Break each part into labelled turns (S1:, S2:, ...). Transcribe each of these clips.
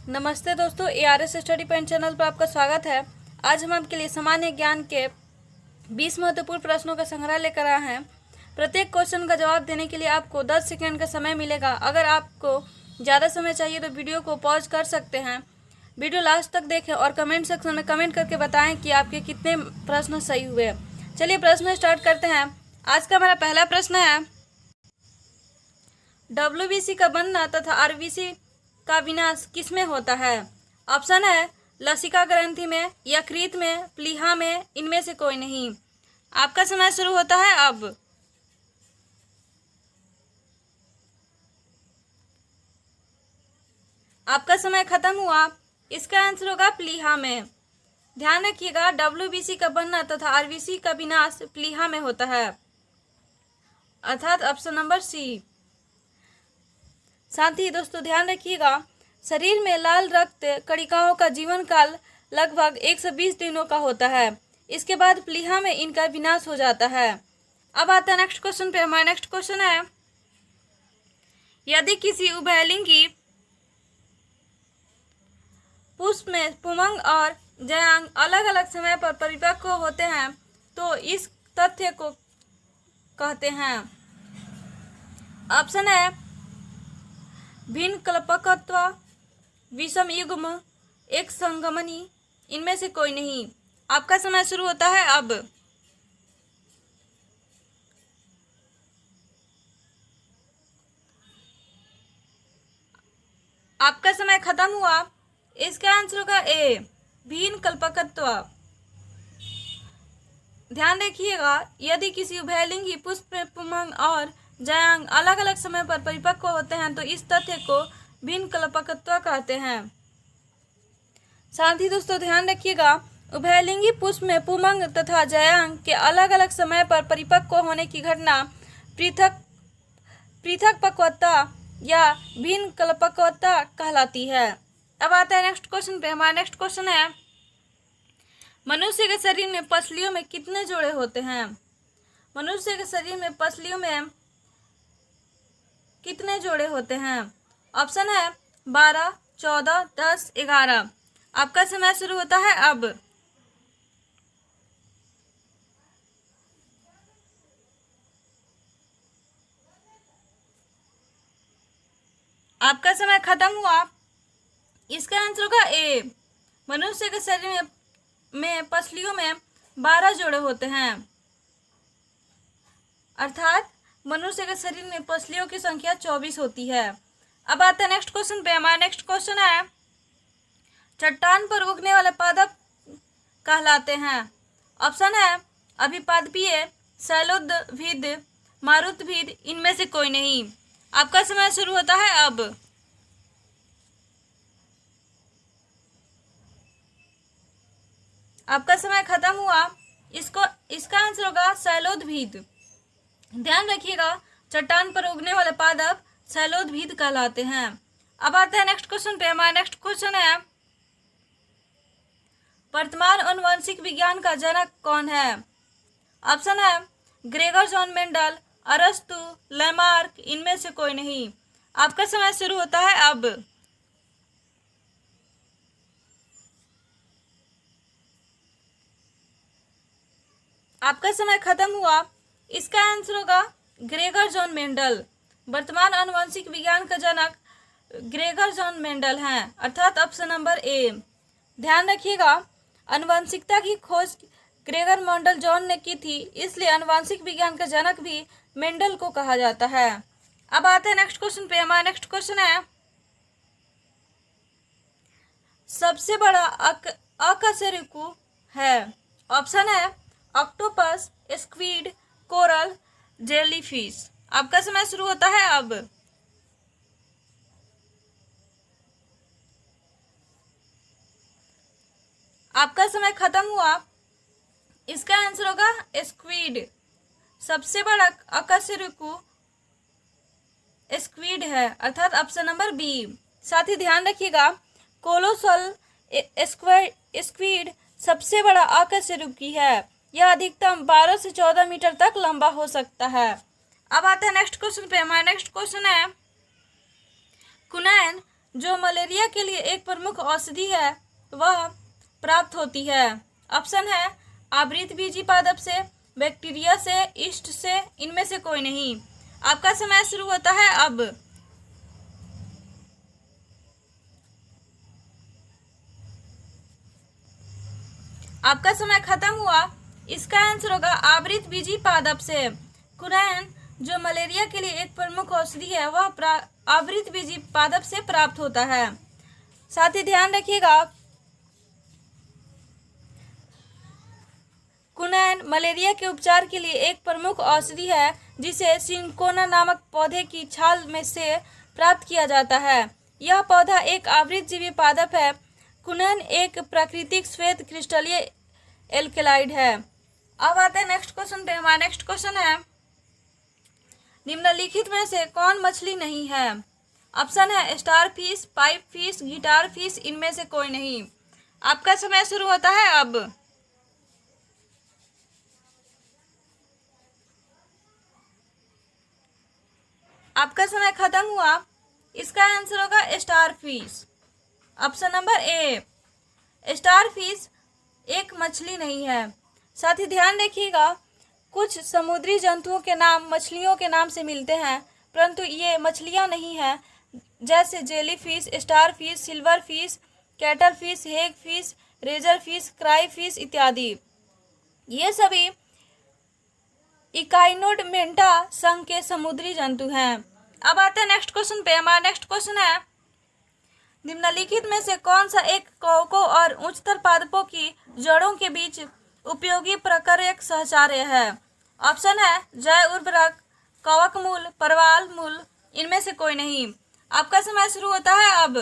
S1: नमस्ते दोस्तों, ARS study point channel पर आपका स्वागत है। आज हम आपके लिए सामान्य ज्ञान के 20 महत्वपूर्ण प्रश्नों का संग्रह लेकर आए हैं। प्रत्येक क्वेश्चन का जवाब देने के लिए आपको 10 सेकंड का समय मिलेगा। अगर आपको ज़्यादा समय चाहिए तो वीडियो को पॉज कर सकते हैं। वीडियो लास्ट तक देखें और कमेंट सेक्शन में कमेंट करके बताएं कि आपके कितने प्रश्न सही हुए। चलिए प्रश्न स्टार्ट करते हैं। आज का हमारा पहला प्रश्न है, WBC का बनना तथा RBC का विनाश किसमें होता है? ऑप्शन है लसिका ग्रंथि में, यकृत में, प्लीहा में, इनमें से कोई नहीं। आपका समय शुरू होता है अब। आपका समय खत्म हुआ। इसका आंसर होगा प्लीहा में। ध्यान रखिएगा, WBC का बनना तथा RBC का विनाश प्लीहा में होता है, अर्थात ऑप्शन नंबर सी। साथ ही दोस्तों ध्यान रखिएगा, शरीर में लाल रक्त कणिकाओं का जीवन काल लगभग 120 दिनों का होता है। इसके बाद प्लीहा में इनका विनाश हो जाता है। अब आता है नेक्स्ट क्वेश्चन पे। हमारा नेक्स्ट क्वेश्चन है, यदि किसी उभयलिंगी पुष्प में पुमंग और जयांग अलग अलग समय पर परिपक्व होते हैं तो इस तथ्य को कहते हैं। ऑप्शन है भिन्न कल्पकत्व, विषम युग्म, एक संगमनी, इनमें से कोई नहीं। आपका समय शुरू होता है अब। आपका समय खत्म हुआ। इसका आंसर होगा ए, भिन्न कल्पकत्व। ध्यान रखिएगा, यदि किसी उभयलिंगी पुष्प में पुमंग और जयांग अलग अलग समय पर परिपक्व होते हैं तो इस तथ्य को भिन्न कल्पकत्व कहते हैं। साथ ही दोस्तों ध्यान रखिएगा, उभयलिंगी पुष्प में पुमंग तथा जयांग के अलग अलग समय पर परिपक्व होने की घटना पृथक पक्वता या भिन्न कल्पकत्व कहलाती है। अब आता है नेक्स्ट क्वेश्चन पे। हमारा नेक्स्ट क्वेश्चन है, मनुष्य के शरीर में पसलियों में कितने जोड़े होते हैं? मनुष्य के शरीर में पसलियों में कितने जोड़े होते हैं? ऑप्शन है 12, 14, 10, 11। आपका समय शुरू होता है अब। आपका समय खत्म हुआ। इसका आंसर होगा ए, मनुष्य के शरीर में पसलियों में 12 जोड़े होते हैं, अर्थात मनुष्य के शरीर में पसलियों की संख्या 24 होती है। अब आता है नेक्स्ट क्वेश्चन पे। हमारा नेक्स्ट क्वेश्चन है, चट्टान पर उगने वाले पादप कहलाते हैं। ऑप्शन है अभिपादपीय, शैलोद्भिद, मारुतभिद, इनमें से कोई नहीं। आपका समय शुरू होता है अब। आपका समय खत्म हुआ। इसका आंसर होगा शैलोद्भिद। ध्यान रखिएगा, चट्टान पर उगने वाले पादप शैलोद्भिद कहलाते हैं। अब आता है नेक्स्ट क्वेश्चन पे। हमारा नेक्स्ट क्वेश्चन है, वर्तमान आनुवंशिक विज्ञान का जनक कौन है? ऑप्शन है ग्रेगर जॉन मेंडल, अरस्तु, लैमार्क, इनमें से कोई नहीं। आपका समय शुरू होता है अब। आपका समय खत्म हुआ। इसका आंसर होगा ग्रेगर जॉन मेंडल। वर्तमान आनुवंशिक विज्ञान का जनक ग्रेगर जॉन मेंडल हैं, अर्थात ऑप्शन नंबर ए। ध्यान रखिएगा, आनुवंशिकता की खोज ग्रेगर मेंडल जॉन ने की थी, इसलिए आनुवंशिक विज्ञान का जनक भी मेंडल को कहा जाता है। अब आते हैं नेक्स्ट क्वेश्चन पे। हमारा नेक्स्ट क्वेश्चन है, सबसे बड़ा अकशेरुकी है। ऑप्शन है ऑक्टोपस, स्क्विड, कोरल, जेलीफिश। आपका समय शुरू होता है अब। आपका समय खत्म हुआ। इसका आंसर होगा स्क्विड। सबसे बड़ा अकशेरुकी स्क्विड है, अर्थात ऑप्शन नंबर बी। साथ ही ध्यान रखिएगा, कोलोसल स्क्विड सबसे बड़ा अकशेरुकी है। यह अधिकतम 12 से 14 मीटर तक लंबा हो सकता है। अब आता है नेक्स्ट क्वेश्चन पे। हमारा नेक्स्ट क्वेश्चन है, कुनैन जो मलेरिया के लिए एक प्रमुख औषधि है वह प्राप्त होती है? ऑप्शन है आवृतबीजी पादप से, बैक्टीरिया से, ईस्ट से, इनमें से कोई नहीं। आपका समय शुरू होता है अब। आपका समय खत्म हुआ। इसका आंसर होगा आवृतबीजी पादप से। कुनैन जो मलेरिया के लिए एक प्रमुख औषधि है वह आवृतबीजी पादप से प्राप्त होता है। साथ ही ध्यान रखिएगा, कुनैन मलेरिया के उपचार के लिए एक प्रमुख औषधि है जिसे सिंकोना नामक पौधे की छाल में से प्राप्त किया जाता है। यह पौधा एक आवृतजीवी पादप है। कुनैन एक प्राकृतिक श्वेत क्रिस्टलीय एल्केलाइड है। अब आते हैं नेक्स्ट क्वेश्चन पे। हमारा नेक्स्ट क्वेश्चन है, निम्नलिखित में से कौन मछली नहीं है? ऑप्शन है star fish, pipe fish, guitar fish, इनमें से कोई नहीं। आपका समय शुरू होता है अब। आपका समय खत्म हुआ। इसका आंसर होगा star fish. Option number A, star fish एक मछली नहीं है। साथ ही ध्यान रखिएगा, कुछ समुद्री जंतुओं के नाम मछलियों के नाम से मिलते हैं परंतु ये मछलियां नहीं हैं, जैसे jellyfish, starfish, silverfish, cuttlefish, hagfish, razorfish, crayfish इत्यादि। ये सभी इकाइनोडमेंटा संघ के समुद्री जंतु हैं। अब आते हैं नेक्स्ट क्वेश्चन पे। हमारा नेक्स्ट क्वेश्चन है, निम्नलिखित में से कौन सा एक कवकों और उच्चतर पादपों की जड़ों के बीच उपयोगी प्रकारक सहचार्य है? ऑप्शन है जैव उर्वरक, कवक मूल, परवाल मूल, इनमें से कोई नहीं। आपका समय शुरू होता है अब।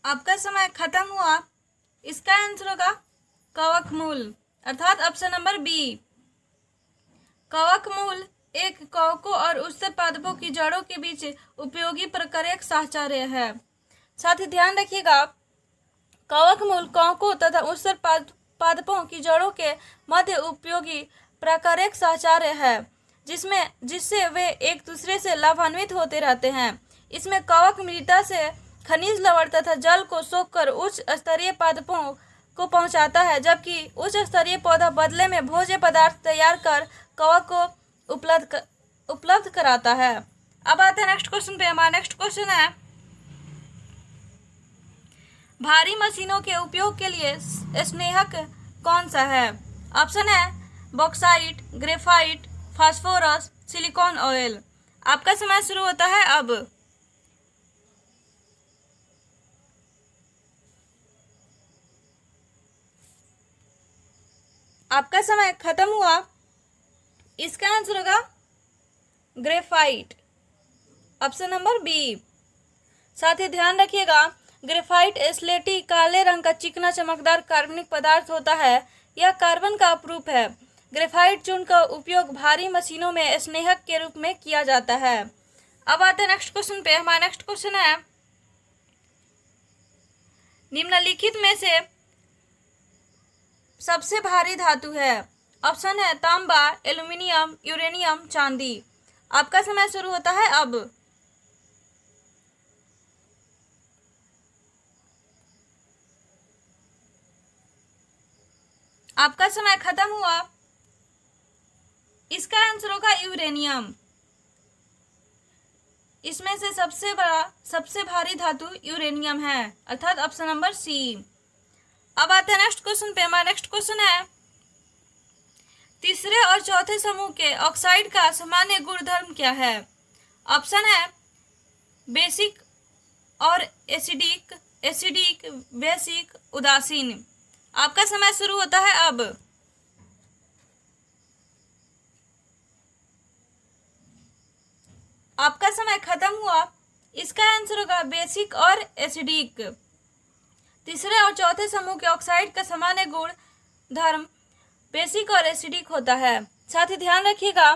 S1: आपका समय खत्म हुआ। इसका आंसर होगा कवक मूल, अर्थात ऑप्शन नंबर बी। कवक मूल एक कवकों और उच्चतर पादपों की जड़ों के बीच उपयोगी प्रकारक सहचार्य है। साथ ही ध्यान रखिएगा, कवक मूल कवकों तथा उच्चतर पादपों की जड़ों के मध्य उपयोगी प्रकारक सहचार्य है जिससे वे एक दूसरे से लाभान्वित होते रहते हैं। इसमें कवक मृदा से खनिज लवण तथा जल को सोखकर उच्च स्तरीय पादपों को पहुंचाता है, जबकि उच्च स्तरीय पौधा बदले में भोज्य पदार्थ तैयार कर कवक को उपलब्ध कराता है। अब आते हैं नेक्स्ट क्वेश्चन पे। हमारा नेक्स्ट क्वेश्चन है, भारी मशीनों के उपयोग के लिए स्नेहक कौन सा है? ऑप्शन है bauxite, graphite, phosphorus, silicon oil. आपका समय शुरू होता है अब। आपका समय खत्म हुआ। इसका आंसर होगा ग्रेफाइट, ऑप्शन नंबर बी। साथ ही ध्यान रखिएगा, ग्रेफाइट स्लेटी काले रंग का चिकना चमकदार कार्बनिक पदार्थ होता है। यह कार्बन का अपरूप है। ग्रेफाइट चूर्ण का उपयोग भारी मशीनों में स्नेहक के रूप में किया जाता है। अब आते हैं नेक्स्ट क्वेश्चन पे। हमारा नेक्स्ट क्वेश्चन है, निम्नलिखित में से सबसे भारी धातु है? ऑप्शन है तांबा, एल्यूमिनियम, यूरेनियम, चांदी। आपका समय शुरू होता है अब। आपका समय खत्म हुआ। इसका आंसर होगा यूरेनियम। इसमें से सबसे भारी धातु यूरेनियम है, अर्थात ऑप्शन नंबर सी। अब आते हैं नेक्स्ट क्वेश्चन पे। हमारा नेक्स्ट क्वेश्चन है, तीसरे और चौथे समूह के ऑक्साइड का सामान्य गुणधर्म क्या है? ऑप्शन है बेसिक और एसिडिक, बेसिक, उदासीन। आपका समय शुरू होता है अब। आपका समय खत्म हुआ। इसका आंसर होगा बेसिक और एसिडिक। तीसरे और चौथे समूह के ऑक्साइड का सामान्य गुण धर्म बेसिक और एसिडिक होता है। साथ ही ध्यान रखिएगा,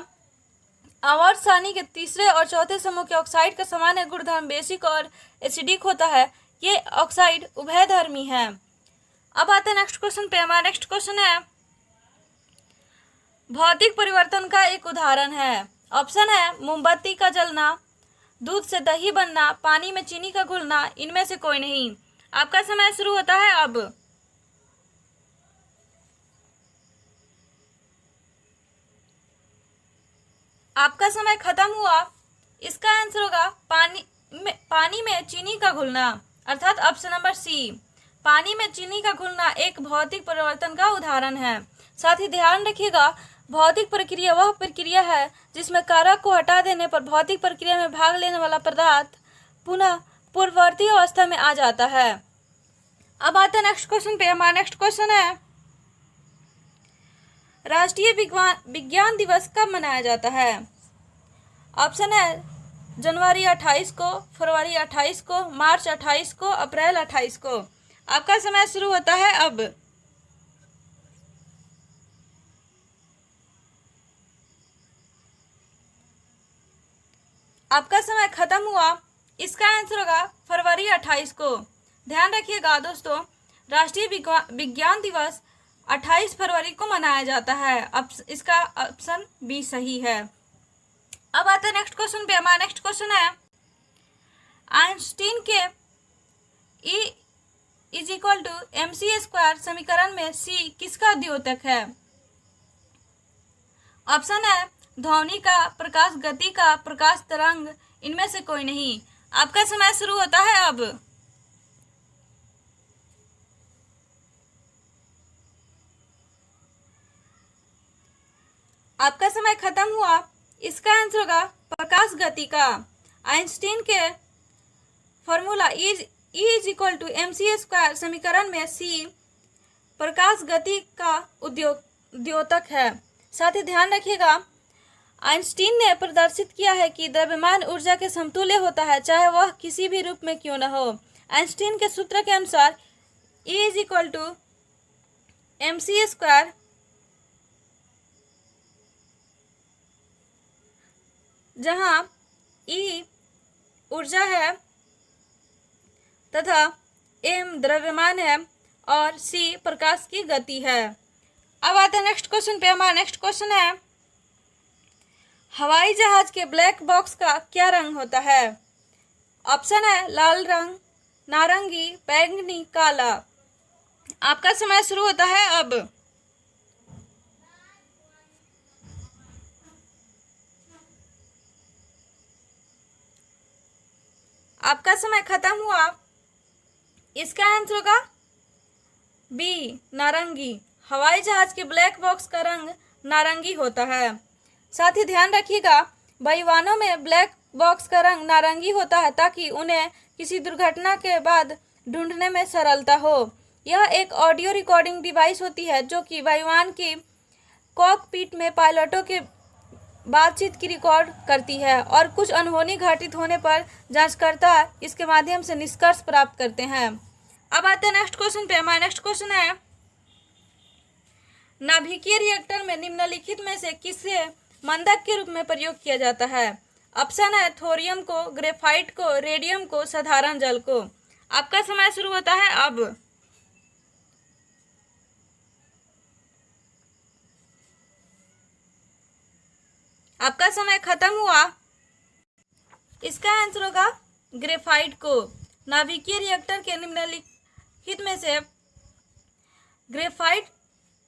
S1: आवर्त सारणी के तीसरे और चौथे समूह के ऑक्साइड का सामान्य गुणधर्म बेसिक और एसिडिक होता है। ये ऑक्साइड उभयधर्मी है। अब आते हैं नेक्स्ट क्वेश्चन पे। हमारा नेक्स्ट क्वेश्चन है, भौतिक परिवर्तन का एक उदाहरण है? ऑप्शन है मोमबत्ती का जलना, दूध से दही बनना, पानी में चीनी का घुलना, इनमें से कोई नहीं। आपका समय शुरू होता है अब। आपका समय खत्म हुआ। इसका आंसर होगा पानी में चीनी का घुलना, अर्थात ऑप्शन नंबर सी। पानी में चीनी का घुलना एक भौतिक परिवर्तन का उदाहरण है। साथ ही ध्यान रखिएगा, भौतिक प्रक्रिया वह प्रक्रिया है जिसमें कारक को हटा देने पर भौतिक प्रक्रिया में भाग लेने वाला पदार्थ पुनः पूर्ववर्ती अवस्था में आ जाता है। अब आते हैं नेक्स्ट क्वेश्चन पे। हमारा नेक्स्ट क्वेश्चन है, राष्ट्रीय विज्ञान दिवस कब मनाया जाता है? ऑप्शन है जनवरी 28 को, फरवरी 28 को, मार्च 28 को, अप्रैल 28 को। आपका समय शुरू होता है अब। आपका समय खत्म हुआ। इसका आंसर होगा फरवरी 28 को। ध्यान रखिएगा दोस्तों, राष्ट्रीय विज्ञान दिवस 28 फरवरी को मनाया जाता है। अब इसका ऑप्शन बी सही है। अब आते हैं नेक्स्ट क्वेश्चन पे। हमारा नेक्स्ट क्वेश्चन है, आइंस्टीन के E = mc² समीकरण में C किसका द्योतक है? ऑप्शन है ध्वनि का, प्रकाश गति का, प्रकाश तरंग, इनमें से कोई नहीं। आपका समय शुरू होता है अब। आपका समय खत्म हुआ। इसका आंसर होगा प्रकाश गति का। आइंस्टीन के फॉर्मूला E = mc² समीकरण में C प्रकाश गति का द्योतक है। साथ ही ध्यान रखिएगा, आइंस्टीन ने प्रदर्शित किया है कि द्रव्यमान ऊर्जा के समतुल्य होता है, चाहे वह किसी भी रूप में क्यों न हो। आइंस्टीन के सूत्र के अनुसार E = mc², जहां E ऊर्जा है तथा m द्रव्यमान है और c प्रकाश की गति है। अब आते हैं नेक्स्ट क्वेश्चन पे। हमारा नेक्स्ट क्वेश्चन है, हवाई जहाज के ब्लैक बॉक्स का क्या रंग होता है? ऑप्शन है लाल रंग, नारंगी, बैंगनी, काला। आपका समय शुरू होता है अब। आपका समय खत्म हुआ। इसका आंसर होगा बी नारंगी। हवाई जहाज के ब्लैक बॉक्स का रंग नारंगी होता है। साथ ही ध्यान रखिएगा, वायुयानों में ब्लैक बॉक्स का रंग नारंगी होता है ताकि उन्हें किसी दुर्घटना के बाद ढूंढने में सरलता हो। यह एक ऑडियो रिकॉर्डिंग डिवाइस होती है जो कि वायुयान की कॉकपिट में पायलटों के बातचीत की रिकॉर्ड करती है और कुछ अनहोनी घटित होने पर जांचकर्ता इसके माध्यम से निष्कर्ष प्राप्त करते हैं। अब आते हैं नेक्स्ट क्वेश्चन पे। हमारा नेक्स्ट क्वेश्चन है, नाभिकीय रिएक्टर में निम्नलिखित में से किसे मंदक के रूप में प्रयोग किया जाता है? ऑप्शन है थोरियम को, ग्रेफाइट को, रेडियम को, साधारण जल को। आपका समय शुरू होता है अब। आपका समय खत्म हुआ। इसका आंसर होगा ग्रेफाइट को। नाभिकीय रिएक्टर के निम्नलिखित में से ग्रेफाइट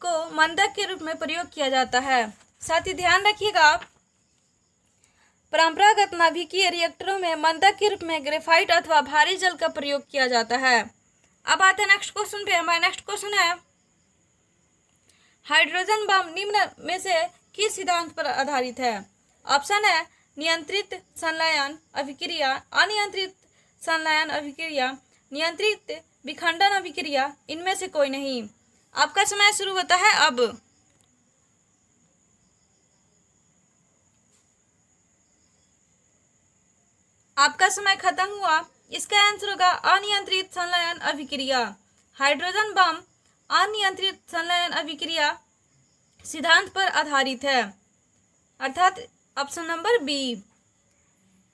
S1: को मंदक के रूप में प्रयोग किया जाता है। साथ ही ध्यान रखिएगा, परंपरागत नाभिकीय रिएक्टरों में मंदक के रूप में ग्रेफाइट अथवा भारी जल का प्रयोग किया जाता है। अब आते हैं नेक्स्ट क्वेश्चन पे। हमारा नेक्स्ट क्वेश्चन है, हाइड्रोजन बम निम्न में से किस सिद्धांत पर आधारित है? ऑप्शन है नियंत्रित संलयन अभिक्रिया, अनियंत्रित संलयन अभिक्रिया, नियंत्रित विखंडन अभिक्रिया, इनमें से कोई नहीं। आपका समय शुरू होता है अब। आपका समय खत्म हुआ। इसका आंसर होगा अनियंत्रित संलयन अभिक्रिया। हाइड्रोजन बम अनियंत्रित संलयन अभिक्रिया सिद्धांत पर आधारित है, अर्थात ऑप्शन नंबर बी।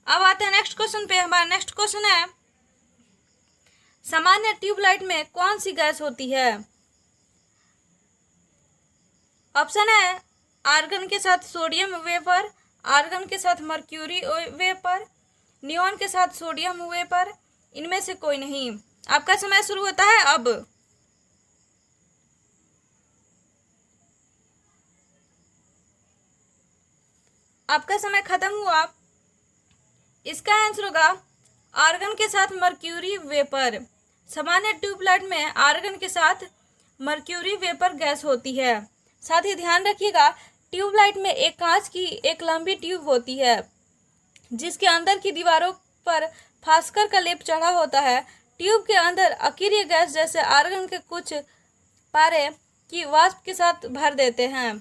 S1: अब आते हैं नेक्स्ट क्वेश्चन पे। हमारा नेक्स्ट क्वेश्चन है, सामान्य ट्यूबलाइट में कौन सी गैस होती है? ऑप्शन है आर्गन के साथ सोडियम वेपर, आर्गन के साथ मर्क्यूरी वेपर, नियॉन के साथ सोडियम वेपर, इनमें से कोई नहीं। आपका समय शुरू होता है अब। आपका समय खत्म हुआ। इसका आंसर होगा आर्गन के साथ मर्क्यूरी वेपर। सामान्य ट्यूबलाइट में आर्गन के साथ मर्क्यूरी वेपर गैस होती है। साथ ही ध्यान रखिएगा, ट्यूबलाइट में एक कांच की एक लंबी ट्यूब होती है जिसके अंदर की दीवारों पर फास्कर का लेप चढ़ा होता है। ट्यूब के अंदर अकीय गैस जैसे आर्गन के कुछ पारे की वाष्प के साथ भर देते हैं।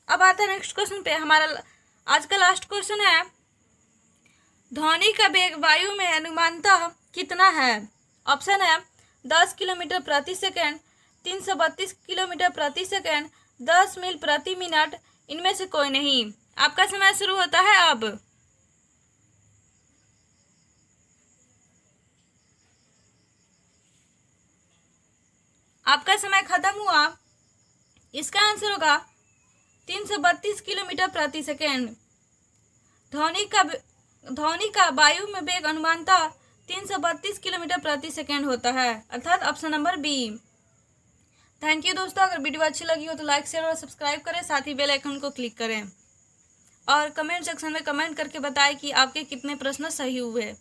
S1: अब आते हैं नेक्स्ट क्वेश्चन पे। हमारा आज का लास्ट क्वेश्चन है, ध्वनि का वेग वायु में अनुमानतः कितना है? ऑप्शन है 10 किलोमीटर प्रति सेकेंड, 332 किलोमीटर प्रति सेकेंड, 10 मील प्रति मिनट, इनमें से कोई नहीं। आपका समय शुरू होता है अब। आपका समय खत्म हुआ। इसका आंसर होगा 332 किलोमीटर प्रति सेकेंड। ध्वनि का वायु में वेग अनुमानतः 332 किलोमीटर प्रति सेकेंड होता है, अर्थात option number B. Thank you दोस्तों। अगर वीडियो अच्छी लगी हो तो लाइक शेयर और सब्सक्राइब करें, साथ ही बेल आइकन को क्लिक करें और कमेंट सेक्शन में कमेंट करके बताएं कि आपके कितने प्रश्न सही हुए।